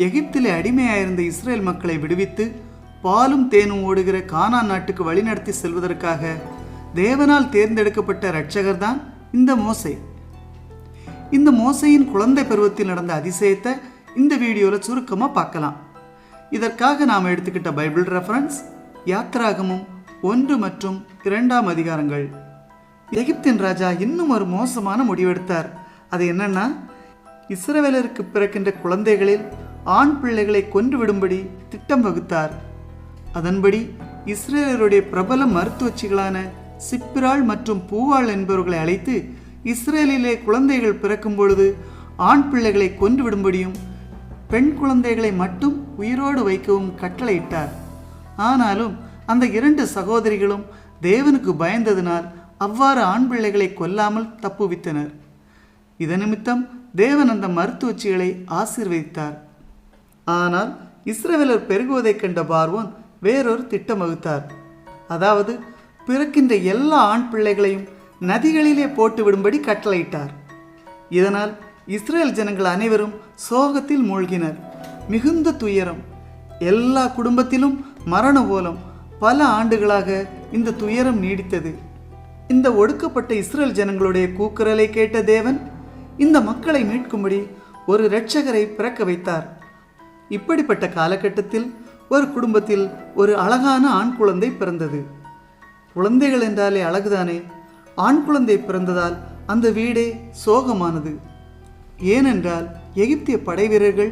எகிப்திலே அடிமையாயிருந்த இஸ்ரேல் மக்களை விடுவித்து பாலும் தேனும் ஓடுகிற கானான் நாட்டுக்கு வழிநடத்தி செல்வதற்காக தேவனால் தேர்ந்தெடுக்கப்பட்ட இரட்சகர் தான் இந்த மோசே. இந்த மோசையின் குழந்தை பருவத்தில் நடந்த அதிசயத்தை இந்த வீடியோவில் சுருக்கமாக பார்க்கலாம். இதற்காக நாம் எடுத்துக்கிட்ட பைபிள் ரெஃபரன்ஸ் யாத்ராகமம் 1 மற்றும் 2 அதிகாரங்கள். எகிப்தின் ராஜா இன்னும் ஒரு மோசமான முடிவெடுத்தார். அது என்னன்னா, இஸ்ரவேலருக்கு பிறக்கின்ற குழந்தைகளில் ஆண் பிள்ளைகளை கொன்று விடும்படி திட்டம் வகுத்தார். அதன்படி இஸ்ரேலருடைய பிரபல மருத்துவச்சிகளான சிப்பிராள் மற்றும் பூவாள் என்பவர்களை அழைத்து இஸ்ரேலிலே குழந்தைகள் பிறக்கும் பொழுது ஆண் பிள்ளைகளை கொன்று விடும்படியும் பெண் குழந்தைகளை மட்டும் உயிரோடு வைக்கவும் கட்டளையிட்டார். ஆனாலும் அந்த 2 சகோதரிகளும் தேவனுக்கு பயந்ததினால் அவ்வாறு ஆண் பிள்ளைகளை கொல்லாமல் தப்புவித்தனர். இதன் நிமித்தம் தேவன் அந்த மருத்துவச்சிகளை ஆசீர்வதித்தார். ஆனால் இஸ்ரவேலர் பெருகுவதைக் கண்ட பார்வோன் வேறொரு திட்டம் வகுத்தார். அதாவது பிறக்கின்ற எல்லா ஆண் பிள்ளைகளையும் நதிகளிலே போட்டு விடும்படி கட்டளையிட்டார். இதனால் இஸ்ரேல் ஜனங்கள் அனைவரும் சோகத்தில் மூழ்கினர். மிகுந்த துயரம், எல்லா குடும்பத்திலும் மரண ஓலம். பல ஆண்டுகளாக இந்த துயரம் நீடித்தது. இந்த ஒடுக்கப்பட்ட இஸ்ரேல் ஜனங்களுடைய கூக்குரலை கேட்ட தேவன் இந்த மக்களை மீட்கும்படி ஒரு இரட்சகரை பிறக்க வைத்தார். இப்படிப்பட்ட காலகட்டத்தில் ஒரு குடும்பத்தில் ஒரு அழகான ஆண் குழந்தை பிறந்தது. குழந்தைகள் என்றாலே அழகுதானே. ஆண் குழந்தை பிறந்ததால் அந்த வீடே சோகமானது. ஏனென்றால் எகிப்திய படை வீரர்கள்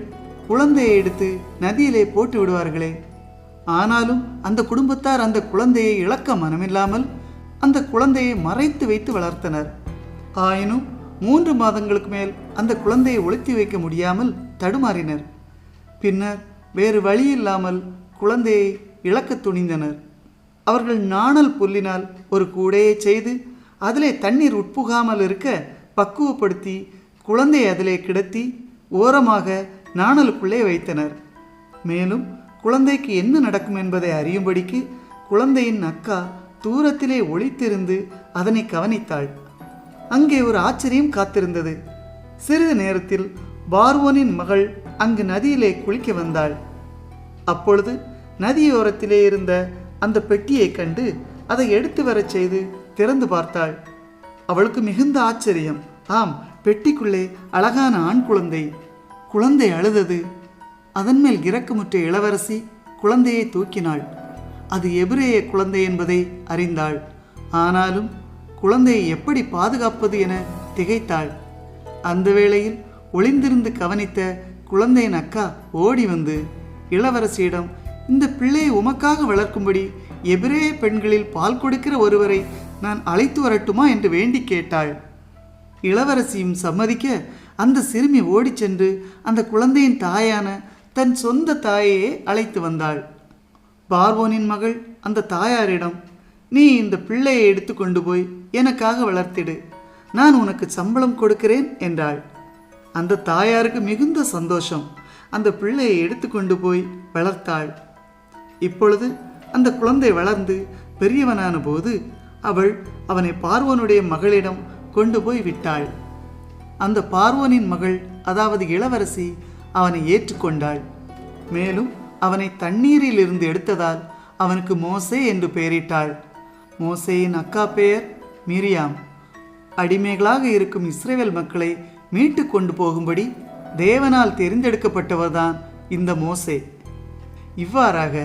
குழந்தையை எடுத்து நதியிலே போட்டு விடுவார்களே. ஆனாலும் அந்த குடும்பத்தார் அந்த குழந்தையை இழக்க மனமில்லாமல் அந்த குழந்தையை மறைத்து வைத்து வளர்த்தனர். ஆயினும் 3 மாதங்களுக்கு மேல் அந்த குழந்தையை ஒளித்து வைக்க முடியாமல் தடுமாறினர். பின்னர் வேறு வழியில்லாமல் குழந்தையை இழக்க துணிந்தனர். அவர்கள் நாணல் புல்லினால் ஒரு கூடையை செய்து அதிலே தண்ணீர் உட்புகாமல் இருக்க பக்குவப்படுத்தி குழந்தையை அதிலே கிடத்தி ஓரமாக நாணலுக்குள்ளே வைத்தனர். மேலும் குழந்தைக்கு என்ன நடக்கும் என்பதை அறியும்படிக்கு குழந்தையின் அக்கா தூரத்திலே ஒளித்திருந்து அதனை கவனித்தாள். அங்கே ஒரு ஆச்சரியம் காத்திருந்தது. சிறிது நேரத்தில் பார்வோனின் மகள் அங்கு நதியிலே குளிக்க வந்தாள். அப்பொழுது நதியோரத்திலே இருந்த அந்த பெட்டியை கண்டு அதை எடுத்து வரச் செய்து திறந்து பார்த்தாள். அவளுக்கு மிகுந்த ஆச்சரியம். ஆம், பெட்டிக்குள்ளே அழகான ஆண் குழந்தை. குழந்தை அழுதது. அதன் மேல் இரக்கமுற்ற இளவரசி குழந்தையை தூக்கினாள். அது எபிரேய குழந்தை என்பதை அறிந்தாள். ஆனாலும் குழந்தையை எப்படி பாதுகாப்பது என திகைத்தாள். அந்த வேளையில் ஒளிந்திருந்து கவனித்த குழந்தையின் அக்கா ஓடி வந்து இளவரசியிடம், இந்த பிள்ளையை உமக்காக வளர்க்கும்படி எபிரேய பெண்களில் பால் கொடுக்கிற ஒருவரை நான் அழைத்து வரட்டுமா என்று வேண்டி கேட்டாள். இளவரசியும் சம்மதிக்க அந்த சிறுமி ஓடி சென்று அந்த குழந்தையின் தாயான தன் சொந்த தாயையே அழைத்து வந்தாள். பார்வோனின் மகள் அந்த தாயாரிடம், நீ இந்த பிள்ளையை எடுத்து கொண்டு போய் எனக்காக வளர்த்திடு, நான் உனக்கு சம்பளம் கொடுக்கிறேன் என்றாள். அந்த தாயாருக்கு மிகுந்த சந்தோஷம். அந்த பிள்ளையை எடுத்து கொண்டு போய் வளர்த்தாள். இப்பொழுது அந்த குழந்தை வளர்ந்து பெரியவனான போது அவள் அவனை பார்வோனுடைய மகளிடம் கொண்டு போய் விட்டாள். அந்த பார்வோனின் மகள், அதாவது இளவரசி, அவனை ஏற்றுக்கொண்டாள். மேலும் அவனை தண்ணீரில் இருந்து எடுத்ததால் அவனுக்கு மோசே என்று பெயரிட்டாள். மோசேயின் அக்கா பெயர் மிரியாம். அடிமைகளாக இருக்கும் இஸ்ரவேல் மக்களை மீட்டு கொண்டு போகும்படி தேவனால் தெரிந்தெடுக்கப்பட்டவர்தான் இந்த மோசே. இவ்வாறாக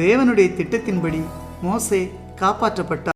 தேவனுடைய திட்டத்தின்படி மோசே காப்பாற்றப்பட்டார்.